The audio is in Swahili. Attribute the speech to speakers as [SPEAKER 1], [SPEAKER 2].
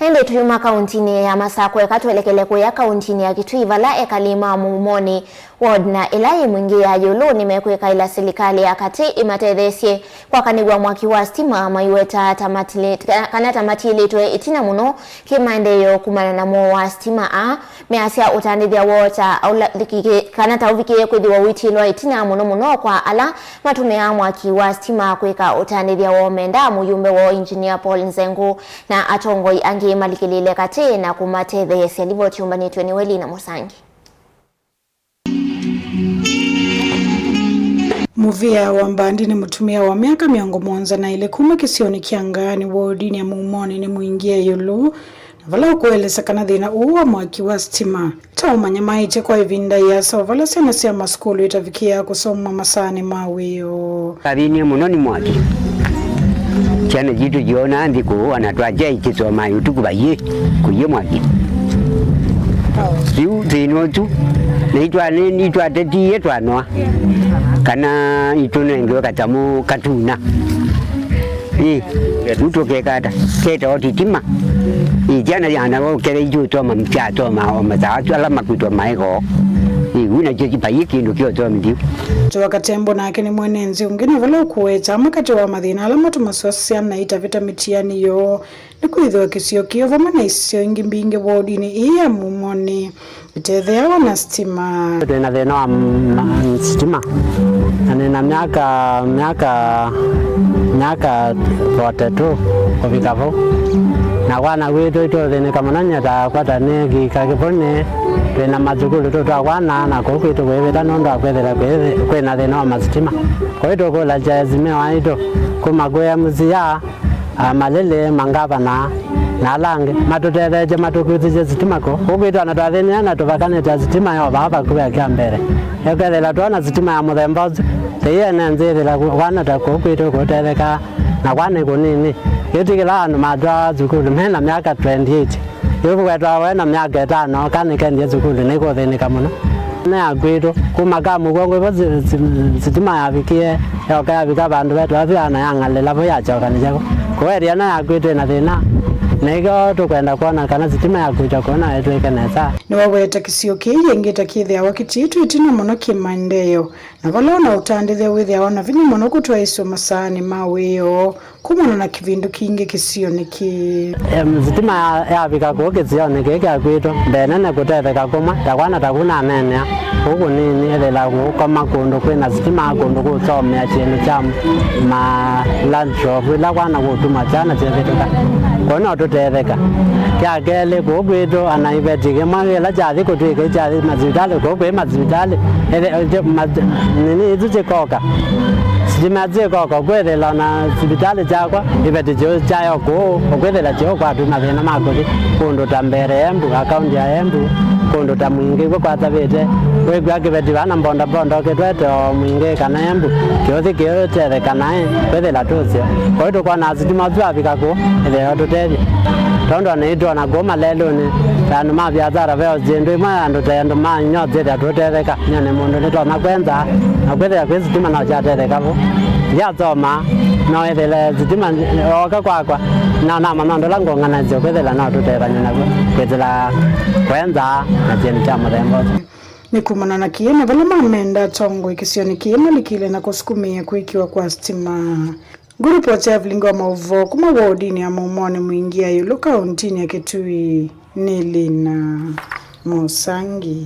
[SPEAKER 1] Nende tuyuma kauntini ya Masakwe katuelekele kuya kauntini ya Kitui vala ekalima mumoni ward na elai mwingi ya yulu nimekweka ila serikali ya kati imatedhesie kwa kanigwa mwaki wa stima maiweta tamatili tuwe itina muno kimaendeyo kumana na mo wa stima measia utandithia wota kanata uvikie kwithiwa witilwa itina muno kwa ala matumia mwaki wa stima kweka utandithia wo menda muyumbe wo engineer Paul Nzengu na atongoi angi malikilile kati na kumatedhesie livo tiumbani tuwe niweli na Musangi.
[SPEAKER 2] Muvia wa Mbandi ni mutumia wa miaka 110 kisioni kiangani wodini ya Mumoni ni muingia yulu na vala ukueleza kana dhina uwa mwaki wa stima taumanya maiche kwa ivinda yasa vala sena siya maskulu itavikia kusoma masani mawio
[SPEAKER 3] kadhini munoni mwaki chane jitu jiona andi kuwa na tuajia ikisoma yutuku baye kuye mwaki siu zino tu Nitwa teti yetu anwa kana itunengiwe katamu katuna utoke keta otitima jana yana wakere ijutoma mchatoma omazatu alama kutoma ego una jeji payiki ndo kiotoa mdiu
[SPEAKER 2] Jowa Katembo na akini mwenenzi ungine vala ukuwecha amakati wa madhina alama tumaswasiana na itavita mitiani yo ni kuidhiwa kisio kio vama na isio ingi mbingi wodini iya Mumoni itethea wana stima
[SPEAKER 4] na dhena wa stima na miaka 42 kufika vo na wana wetu ito dhene kamunanya ta kwa tane kikakipone na mazukulu to twana na kokito kweveta nondo akwethera kwena thina wa mastima koito ko la jazime waito kumagoya muzia malele mangava na lange matutetheje matukutije sitima ko kokito na twathenia na tuvakane ta sitima yo baba kuya kiambere yakethela twana sitima ya muthembozi teye na nzethela wana ta kokito kotetheka na kwane kunini yetikila anu madwa zukulu mena miaka 28 Yofu wetwa wena miaka 5 kanikendi zukulu niko thenika muno na agwito kumaka mugongo ibo sitima yavikie yoka vika bandu wetu afiana yangalela bo yachoka nijako kweria na agwito na thina nego tukwenda kuona kana sitima yakuja kuona yetu ikenesa
[SPEAKER 2] ni waweta kisio kiye ngita kithia wakititu itina muno kimaendeyo na valona utandithia withia ona vini muno kutwa iso masani mawio kumana na kivindu kingi kisio niki
[SPEAKER 4] sitima yavika ko kisio niki agwito benene kutetheka kuma takwana takuna nene huko nini elela kukoma kundu kwina sitima kundu kusomea chini chamu ma landshop ila kwana kutuma chana chevituka kono tutetheka kya kele ko gwito anaibetike magela jathi kutwike jathi mazitale ko kwe mazitale nini izuje koka sijimaze koka kwethela na sibitale jakwa ibetijo chayo ko kwethela jo kwa tuna thina makoti kundu tambere embu account ya embu kundu tamwingi kwa tabete we gwakibeti bana mbonda ketweto mwingi kana embu kyothi kyote kana kwethela tuzio kwa hiyo kwa nazitima zwavika ko ile tuteli tondo anaitwa na goma lelo ni tanu mavyazara veo zindu imwe andu tendo manyoze tatutetheka nyone mundu nitwa makwenza na kwethela kwizitima na chatetheka vo yazoma no ethele zitima oka kwakwa na manondo lango nganazo kwethela na tutetheka nyona kwethela kwenza na jeni cha mrembo
[SPEAKER 2] ni kumana na kiena vala mamenda tongo ikisioni kiena likile na kusukumia kuikiwa kwa stima Grupo cha Vlingo Mauvo kuma wodini ya Mumoni muingia yulu kauntini ya Kitui Nili na Musangi.